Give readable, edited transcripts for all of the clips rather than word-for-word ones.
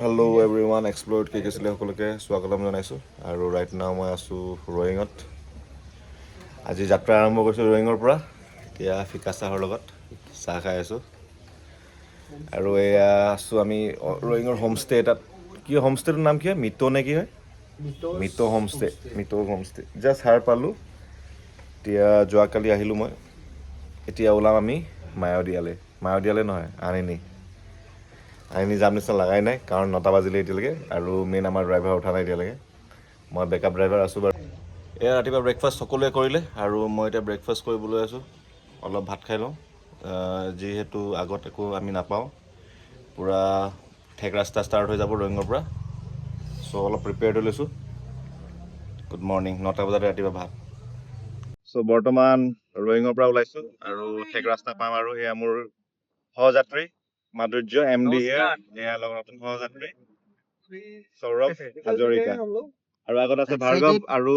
Hello' everyone, এক্সপ্ল'ৰ্ড কি কৈছিলে সকলোকে স্বাগতম জনাইছোঁ। আৰু ৰাইট নাও মই আছোঁ ৰয়িঙত। আজি যাত্ৰা আৰম্ভ কৰিছোঁ ৰয়িঙৰ পৰা। এতিয়া ফিকা চাহৰ লগত চাহ খাই আছোঁ। আৰু এয়া আছোঁ আমি ৰয়িঙৰ হোমষ্টে এটাত। কি হোমষ্টেটোৰ নাম কি হয়? মিটো নে কি হয়? মিটো হোমষ্টে। মিটো হোমষ্টে জাষ্ট সাৰ পালোঁ। এতিয়া যোৱাকালি আহিলোঁ মই। এতিয়া ওলাম আমি মায়'দিয়ালৈ নহয়, আনিনি যাম নিচিনা লাগাই নাই, কাৰণ 9টা বাজিলে এতিয়ালৈকে। আৰু মেইন আমাৰ ড্ৰাইভাৰ উঠা নাই এতিয়ালৈকে। মই বেকআপ ড্ৰাইভাৰ আছোঁ বাৰু। এয়া ৰাতিপুৱা ব্ৰেকফাষ্ট সকলোৱে কৰিলে আৰু মই এতিয়া ব্ৰেকফাষ্ট কৰিবলৈ আছোঁ। অলপ ভাত খাই লওঁ, যিহেতু আগত একো আমি নাপাওঁ। পূৰা ঠেক ৰাস্তা ষ্টাৰ্ট হৈ যাব ৰয়িঙৰ পৰা। চ' অলপ প্ৰিপেয়াৰ্ড হৈ লৈছোঁ। গুড মৰ্ণিং, 9টা বজাতে ৰাতিপুৱা ভাত। চ' বৰ্তমান ৰয়িঙৰ পৰা ওলাইছোঁ আৰু ঠেক ৰাস্তা পাম। আৰু এয়া মোৰ সহযাত্ৰী মাধুৰ্য MD এয়া লগত নতুন সহযাত্ৰী সৌৰভ হাজৰিকা, আৰু আগত আছে ভাৰ্গৱ আৰু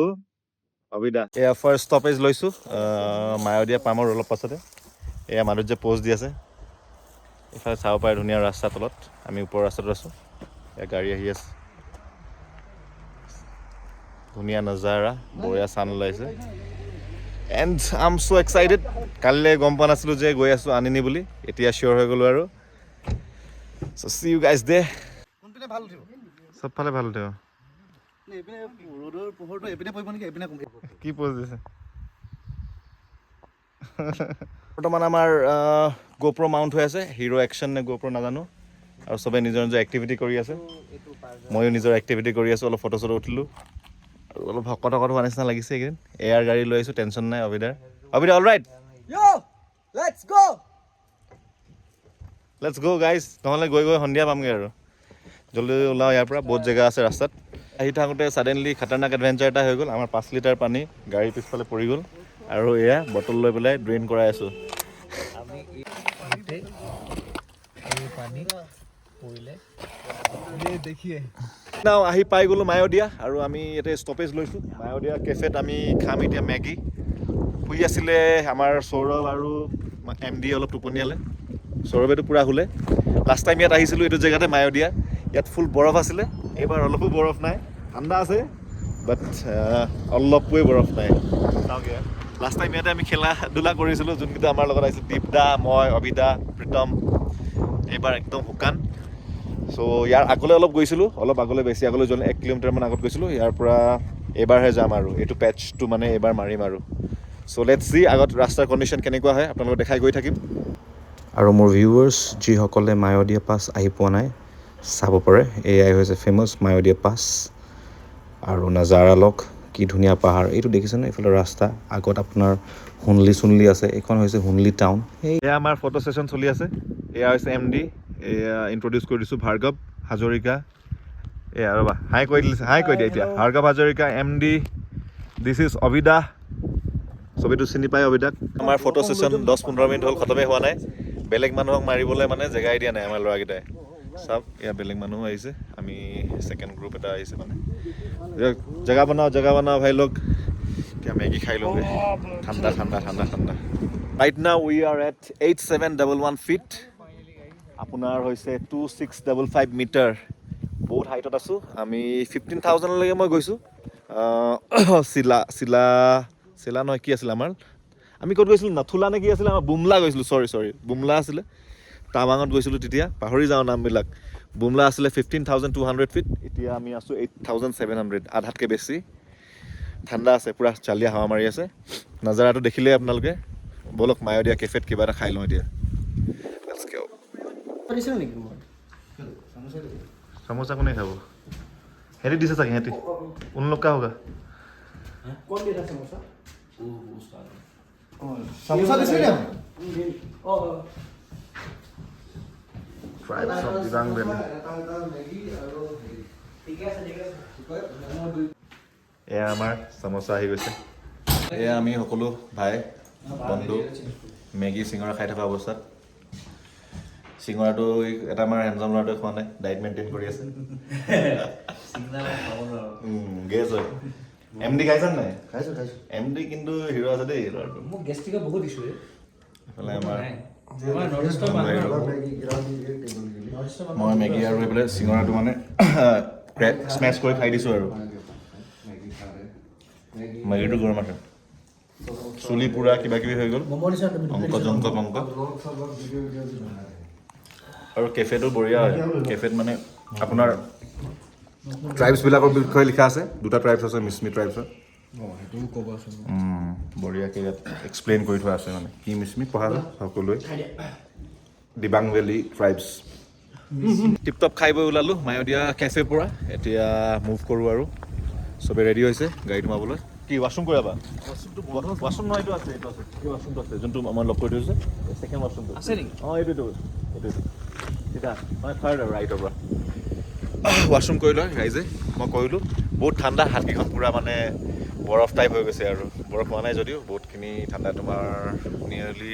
অবিদা। এয়া ফাৰ্ষ্ট ষ্টপেজ লৈছোঁ মায়'দিয়া পামৰ অলপ পাছতে। এয়া মাধুৰ্য প'ষ্ট দি আছে। এইফালে চাব পাৰে ধুনীয়া ৰাস্তা তলত। আমি ওপৰৰ ৰাস্তাটোত আছোঁ। এয়া গাড়ী আহি আছে। ধুনীয়া নজাৰা, বঢ়িয়া চান ওলাইছে। And I am so' excited. কালিলৈ গম পোৱা নাছিলোঁ যে গৈ আছোঁ আনিনি বুলি, এতিয়া চিয়'ৰ হৈ গ'লোঁ আৰু। চ' চি ইউ গাইজ দে। কোনপিনে ভাল উঠিব? চবফালে ভাল উঠিব। এইপিনে ৰ'দৰ পোহৰটো এইপিনে পৰিব নেকি? এইপিনে কি প'জ দিছে? বৰ্তমান আমাৰ GoPro মাউণ্ট হৈ আছে। হিৰো একশ্যন নে GoPro নাজানো। আৰু চবেই নিজৰ নিজৰ এক্টিভিটি কৰি আছে। ময়ো নিজৰ এক্টিভিটি কৰি আছোঁ। অলপ ফটো চটো উঠিলোঁ আৰু অলপ শকত হোৱা নিচিনা লাগিছে এইকেইদিন। এয়াৰ গাড়ী লৈ আহিছোঁ, টেনশ্যন নাই অবিদা অল ৰাইট। লেটছ গ' গাইজ, নহ'লে গৈ সন্ধিয়া পামগৈ আৰু। জল্দি ওলাওঁ ইয়াৰ পৰা, বহুত জেগা আছে ৰাস্তাত। আহি থাকোঁতে ছাডেনলি খাতাৰনাক এডভেঞ্চাৰ এটা হৈ গ'ল। আমাৰ 5 লিটাৰ পানী গাড়ীৰ পিছফালে পৰি গ'ল আৰু এয়া বটল লৈ পেলাই ড্ৰেইন কৰাই আছোঁ। আহি পাই গ'লোঁ মায়'দিয়া, আৰু আমি ইয়াতে ষ্টপেজ লৈছোঁ। মায়'দিয়া কেফেত আমি খাম এতিয়া মেগী। শুই আছিলে আমাৰ সৌৰভ আৰু MD, অলপ টোপনিয়ালে। সৌৰভেতো পূৰা শুলে। লাষ্ট টাইম ইয়াত আহিছিলোঁ এইটো জেগাতে মায়'দিয়া। ইয়াত ফুল বৰফ আছিলে, এইবাৰ অলপো বৰফ নাই। ঠাণ্ডা আছে বাট অলপোৱে বৰফ নাই। চাওঁগৈ। লাষ্ট টাইম ইয়াতে আমি খেলা ধূলা কৰিছিলোঁ, যোনকেইটা আমাৰ লগত আহিছিল, দীপদা, মই, অবিদা, প্ৰীতম। এইবাৰ একদম শুকান। চ' ইয়াৰ আগলৈ অলপ গৈছিলোঁ, অলপ আগলৈ, বেছি আগলৈ যোৱা 1 কিলোমিটাৰমান আগত গৈছিলোঁ। ইয়াৰ পৰা এইবাৰহে যাম আৰু এইটো পেটচটো মানে এইবাৰ মাৰিম আৰু। চ' লেটছ চি আগত ৰাস্তাৰ কণ্ডিশ্যন কেনেকুৱা হয়, আপোনালোকক দেখাই গৈ থাকিম। আৰু মোৰ ভিউৱাৰ্ছ যিসকলে মায়'দিয়া পাছ আহি পোৱা নাই, চাব পাৰে। এয়াই হৈছে ফেমাছ মায়'দিয়া পাছ। আৰু নাজাৰা লওক, কি ধুনীয়া পাহাৰ। এইটো দেখিছেনে? এইফালে ৰাস্তা, আগত আপোনাৰ হুনলি আছে। এইখন হৈছে হুনলি টাউন। এয়া আমাৰ ফটো ছেশ্যন চলি আছে। এয়া হৈছে MD। এয়া ইণ্ট্ৰডিউচ কৰি দিছোঁ, ভাৰ্গৱ হাজৰিকা। এয়া ৰ'বা, হাই কৈ দিছে, হাই কৈ দিয়া এতিয়া। Bhargav Hazarika MD, this is অবিদা। চবেইটো চিনি পায় অবিদাক। আমাৰ ফটো ছেশ্যন 10-15 মিনিট হ'ল, খতমেই হোৱা নাই। বেলেগ মানুহক মাৰিবলৈ মানে জেগাই দিয়া নাই আমাৰ ল'ৰাকেইটাই। চাওক, এয়া বেলেগ মানুহো আহিছে। আমি ছেকেণ্ড গ্ৰুপ এটা আহিছে মানে। জেগা বনাও ভাই লোক। এতিয়া মেগী খাই লওঁগৈ। ঠাণ্ডা। Right now we are at 8711 fit. আপোনাৰ হৈছে 2655 মিটাৰ। বহুত হাইটত আছোঁ আমি। 15,000লৈকে মই গৈছোঁ। চিলা নহয়, কি আছিলে আমাৰ, আমি ক'ত গৈছিলোঁ? নথুলা নে কি আছিলে? আমাৰ বুমলা গৈছিলোঁ। চৰি বুমলা আছিলে। টাৱাঙত গৈছিলোঁ তেতিয়া, পাহৰি যাওঁ নামবিলাক। বুমলা আছিলে 15,200 ফিট। এতিয়া আমি আছোঁ 8,700, আধাতকৈ বেছি। ঠাণ্ডা আছে, পূৰা চালিয়া হাৱা মাৰি আছে। নাজাৰাটো দেখিলে আপোনালোকে। ব'লক মায়'দিয়া কেফেত কিবা এটা খাই লওঁ এতিয়া। সমোচা কোনে খাব? সিহঁতি দিছে চাগে, সিহঁতি উন লোক কা হোগা। এয়া আমাৰ চামোচা আহি গৈছে। এয়া আমি সকলো ভাই বন্ধু মেগী চিঙৰা খাই থকা অৱস্থাত। চিঙৰাটো এটা আমাৰ হেণ্ডচাম ল'ৰাটোৱে খোৱা নাই, ডায়েট মেইনটেইন কৰি আছে। গেছ হয়। MD খাইছা নাই? খাইছোঁ। MD কিন্তু হিৰো আছে দেই ল'ৰাটো। মোক গেষ্ট্ৰিকৰ বহুত ইছ্যু। এইফালে আমাৰ মই মেগী আৰু এইফালে চিঙৰাটো মানে স্মেচ কৰি খাই দিছোঁ আৰু মেগীটো গৰম আছে চুলি পুৰা কিবা কিবি হৈ গ'ল অংক জংক পংক আৰু কেফেটো বঢ়িয়া হয় কেফেত মানে আপোনাৰ ট্ৰাইবছবিলাকৰ বিষয়ে লিখা আছে দুটা ট্ৰাইবছ আছে মিছমি ট্ৰাইবছৰ বঢ়িয়াকৈ ইয়াত এক্সপ্লেইন কৰি থোৱা আছে মানে কি মিছমি পঢ়া যায় সকলোৱে দিবাং ভেলী ট্ৰাইবছ টিপটপ খাই বৈ ওলালোঁ মায়'দিয়া কেফেৰ পৰা এতিয়া মুভ কৰোঁ আৰু চবে ৰেডি হৈছে গাড়ীত সোমাবলৈ কি ৱাশ্বৰুম কৰাবা ৱাশ্বৰুম নহয় এইটো আছে এইটো আছে এই ৱাশ্বৰুমটো আছে যোনটো মই লগ কৰি থৈছোঁ ছেকেণ্ড ৱাশ্বৰুমটো আছে নেকি অঁ এইটো তেতিয়া মানে থাৰ্ড আৰু ৰাইটৰ পৰা ৱাশ্বৰুম কৰি লয় ৰাইজে মই কৰিলোঁ বহুত ঠাণ্ডা হাতকেইখন পূৰা মানে বৰফ টাইপ হৈ গৈছে আৰু বৰফ হোৱা নাই যদিও বহুতখিনি ঠাণ্ডা তোমাৰ নিয়েৰলি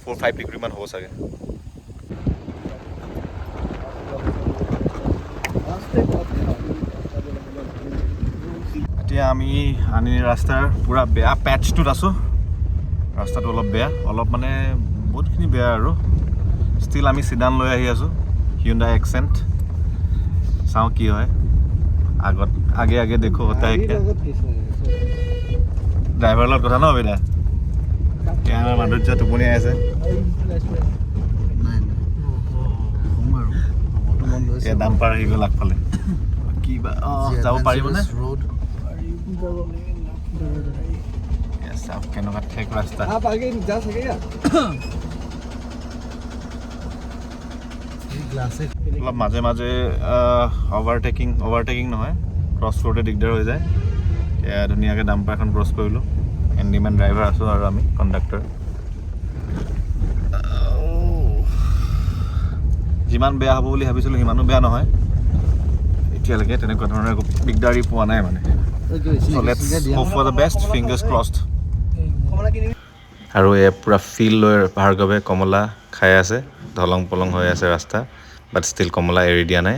4-5 ডিগ্ৰীমান হ'ব চাগে এতিয়া আমি আনি ৰাস্তাৰ পূৰা বেয়া পেটছটোত আছোঁ ৰাস্তাটো অলপ বেয়া অলপ মানে বহুতখিনি বেয়া আৰু ষ্টিল আমি চিডান লৈ আহি আছোঁ হিউণ্ডাই এক্সেণ্ট চাওঁ কি হয় আগত আগে আগে দেখো হতা হে কিয়া ড্ৰাইভাৰৰ লগত কথা ন বেটা আমাৰ মাধুৰ্য টোপনি আছে এতিয়া দাম পাৰ আহি গ'ল আগফালে কিবা যাব পাৰিবনে কেনেকুৱা ঠেক ৰাস্তা অলপ মাজে মাজে অভাৰটেকিং নহয় ক্ৰছ কৰোঁতে দিগদাৰ হৈ যায় এতিয়া ধুনীয়াকৈ ডাম্পাৰ এখন ক্ৰছ কৰিলোঁ হেণ্ডিমেন ড্ৰাইভাৰ আছোঁ আৰু আমি কণ্ডাক্টৰ যিমান বেয়া হ'ব বুলি ভাবিছিলোঁ সিমানো বেয়া নহয় এতিয়ালৈকে তেনেকুৱা ধৰণৰ একো দিগদাৰী পোৱা নাই মানে So let's hope for the best, fingers crossed. আৰু এই পুৰা ফিল লৈ ভাৰ্গৱে কমলা খাই আছে ধলং পলং হৈ আছে ৰাস্তা বাট ষ্টিল কমলা এৰি দিয়া নাই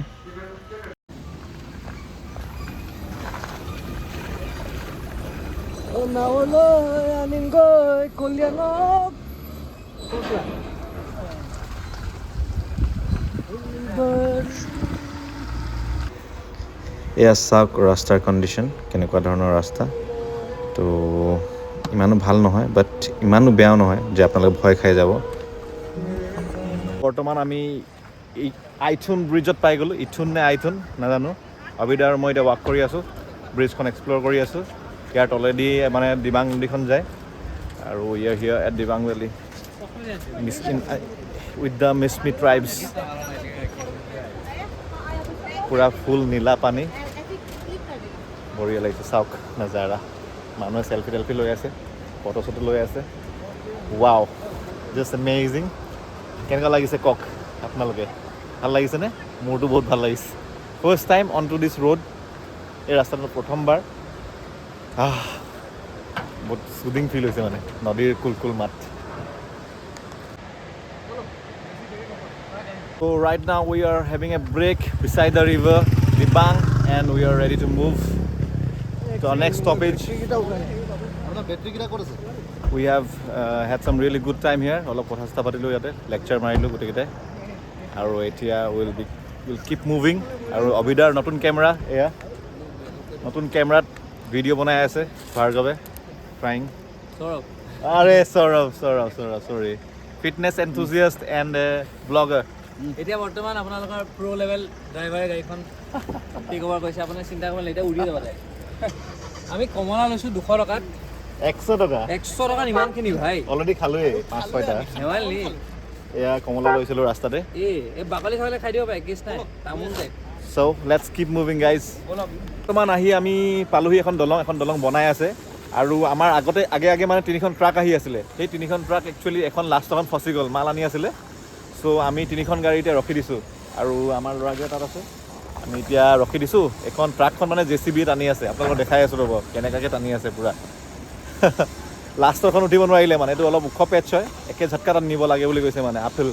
এয়া চাওক ৰাস্তাৰ কণ্ডিশ্যন কেনেকুৱা ধৰণৰ ৰাস্তা তো ইমানো ভাল নহয় বাট ইমানো বেয়াও নহয় যে আপোনালোকে ভয় খাই যাব বৰ্তমান আমি এই আইথুন ব্ৰিজত পাই গ'লোঁ ইথুন নে আইথুন নাজানো অবিদা আৰু মই এতিয়া ৱাক কৰি আছোঁ ব্ৰিজখন এক্সপ্ল'ৰ কৰি আছোঁ ইয়াৰ তলেদি মানে দিবাং নদীখন যায় আৰু ইয়াৰ here at Dibang valley with the Mishmi tribes পুৰা ফুল নীলা পানী বঢ়িয়া লাগিছে চাওক নাজাৰা মানুহে চেল্ফি লৈ আছে ফটো চটো লৈ আছে ৱাও জাষ্ট এমেজিং কেনেকুৱা লাগিছে কওক আপোনালোকে ভাল লাগিছেনে মোৰতো বহুত ভাল লাগিছে first time on two this road এই ৰাস্তাটো প্ৰথমবাৰ বহুত চুদিং ফিল হৈছে মানে নদীৰ কুল মাত So right now we are having a break beside the river Dibang and we are ready to move to our next stoppage. We have had some really good time here. Olop kotha chota patilu yate lecture marilu gote kite aru etia will keep moving aru Abidar notun camera eya notun camera video banai ase Bhargave trying Saurav sorry fitness enthusiast and blogger এতিয়া বৰ্তমান আপোনালোকৰ প্ৰ level ড্ৰাইভাৰে গাড়ীখন tech over কৰিছে আপুনি চিন্তা কৰিব এতিয়া উৰি যাব লাগে আমি কমলা লৈছোঁ 200 টকাত 100 টকা ইমানখিনি ভাই অলৰেডি খালোৱেই 5-6টা নেৱালি এয়া কমলা লৈছিলোঁ ৰাস্তাতে এই বাকলি খাবলৈ খাই দিব পাৰে কেছ নাই তামোল যায় So let's keep moving guys বৰ্তমান আহি আমি পালোহি এখন দলং বনাই আছে আৰু আমাৰ আগে মানে 3খন ট্ৰাক আহি আছিলে সেই 3খন ট্ৰাক একচুৱেলি এখন লাষ্টখন ফচি গ'ল মাল আনি আছিলে চ' আমি 3খন গাড়ী এতিয়া ৰখি দিছোঁ আৰু আমাৰ ল'ৰাকেইটা তাত আছে আমি এতিয়া ৰখি দিছোঁ এখন ট্ৰাকখন মানে JCB টানি আছে আপোনালোকক দেখাই আছোঁ ৰ'ব কেনেকুৱাকৈ টানি আছে পূৰা লাষ্টৰখন উঠিব নোৱাৰিলে মানে এইটো অলপ ওখ পেটছ হয় একে ঝটকা তাত নিব লাগে বুলি কৈছে মানে আপেল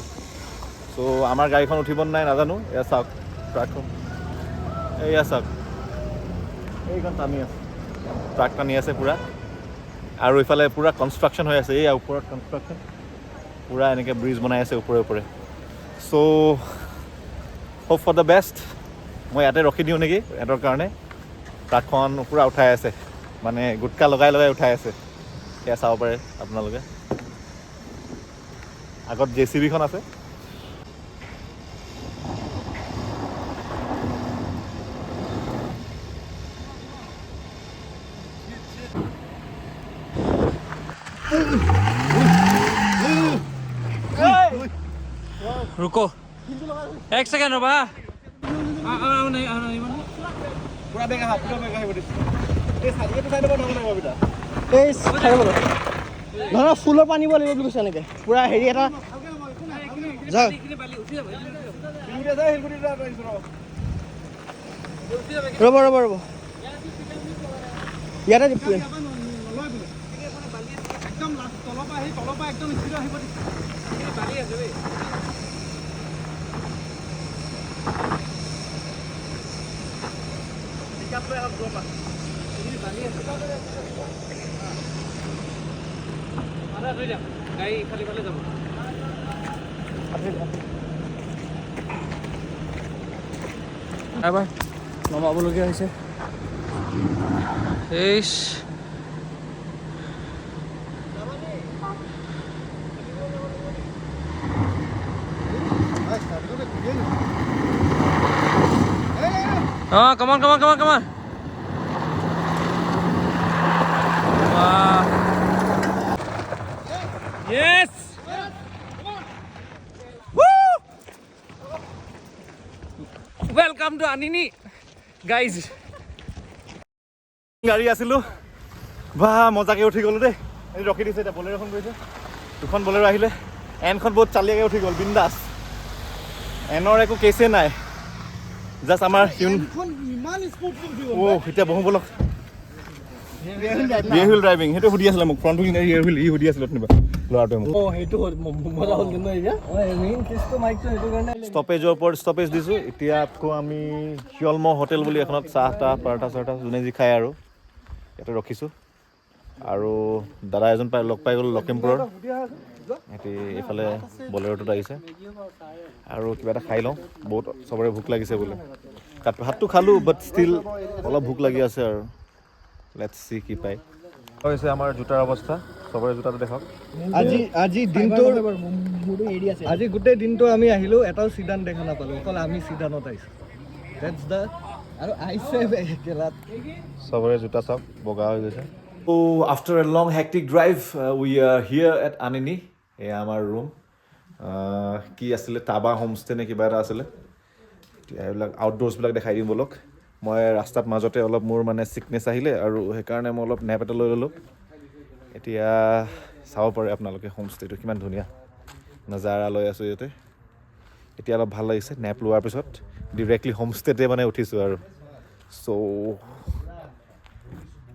চ' আমাৰ গাড়ীখন উঠিব নাই নাজানো এয়া চাওক ট্ৰাকখন এয়া চাওক এইখন টানি আছে ট্ৰাক টানি আছে পূৰা আৰু ইফালে পূৰা কনষ্ট্ৰাকশ্যন হৈ আছে এইয়া ওপৰত কনষ্ট্ৰাকশ্যন পূৰা এনেকৈ ব্ৰিজ বনাই আছে ওপৰে ওপৰে চ' হোপ ফৰ দ্য বেষ্ট মই ইয়াতে ৰখি দিওঁ নেকি সিহঁতৰ কাৰণে ট্ৰাকখন পূৰা উঠাই আছে মানে গুটকা লগাই লগাই উঠাই আছে সেয়া চাব পাৰে আপোনালোকে আগত JCB-খন আছে रुको एक सेकेंड र'বা পূৰা বেগ আহা এই চাইডটো চাই দিব নহ'ব বিটা এই নহয় ফুলৰ পানী দিব লাগিব বুলি কৈছে এনেকৈ পূৰা হেৰি এটা যাওক ৰ'ব ৰ'ব ৰ'ব ইয়াতে গাড়ী খালি ফালে যাব এবাৰ নমাবলগীয়া হৈছে H Oh, come on, come on, come on, come on. Wow. Yes. Woo! Welcome to Anini, guys. গাড়ী আছিলোঁ বা মজাকৈ উঠি গ'লোঁ দেই এই ৰখি দিছে এতিয়া বলেৰ' এখন গৈছে দুখন বলেৰ' আহিলে এনখন বহুত চালিয়াকৈ উঠি গ'ল বিন্দাছ এনৰ একো কেছে নাই জাষ্ট আমাৰ এতিয়া বহু বলক ৰিয়েৰ হুইল ড্ৰাইভিং সেইটো সুধি আছিলে মোক ফ্ৰণ্ট হুইল নে ৰিয়েৰ হুইল ই সুধি আছিলে অথনিবা ল'ৰাটোৱে মোক সেইটো মজা হ'ল কিন্তু এতিয়া মেইন কেছটো মাইকটো সেইটো কাৰণে ষ্টপেজৰ ওপৰত ষ্টপেজ দিছোঁ এতিয়া আকৌ আমি শিয়লম হোটেল বুলি এখনত চাহ তাহ পাৰঠা চাৰঠা যোনে যি খায় আৰু ইয়াতে ৰখিছোঁ আৰু দাদা এজন লগ পাই গ'লোঁ লখিমপুৰৰ সিহঁতি এইফালে বলেৰ'টোত আহিছে আৰু কিবা এটা খাই লওঁ বহুত চবৰে ভোক লাগিছে বোলে ভাতটো খালোঁ বাট ষ্টিল অলপ ভোক লাগি আছে আৰু লেটছ চি কি পায় হৈছে আমাৰ জোতাৰ অৱস্থা চবৰে জোতাটো দেখাওক আজি দিনটোৰ আজি গোটেই দিনটো আমি আহিলোঁ এটাও চিডান দেখা নাপালোঁ অকল আমি চিডানত আহিছোঁ ডেটছ দ্য আৰু আহিছে কেলাত চবৰে জোতা চাওক বগা হৈ গৈছে ত' after a long hectic drive we are here at Anini এয়া আমাৰ ৰুম কি আছিলে টাবা হোমষ্টে নে কিবা এটা আছিলে এইবিলাক আউটড'ৰ্ছবিলাক দেখাই দিম বলক মই ৰাস্তাত মাজতে অলপ মোৰ মানে ছিকনেছ আহিলে আৰু সেইকাৰণে মই অলপ নেপ এটা লৈ ল'লোঁ এতিয়া চাব পাৰে আপোনালোকে হোমষ্টেটো কিমান ধুনীয়া নাজাৰা লৈ আছোঁ ইয়াতে এতিয়া অলপ ভাল লাগিছে নেপ লোৱাৰ পিছত ডিৰেক্টলি হোমষ্টেতে মানে উঠিছোঁ আৰু চ'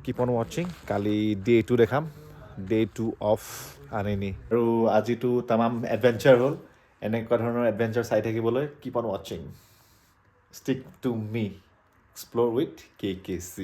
কিপ অন ৱাচিং কালি ডে 2 দেখাম ডে 2 অফ আনিনি আৰু আজিতো তামাম এডভেঞ্চাৰ হ'ল এনেকুৱা ধৰণৰ এডভেঞ্চাৰ চাই থাকিবলৈ কিপ অন ৱাচিং stick to me explore with KKC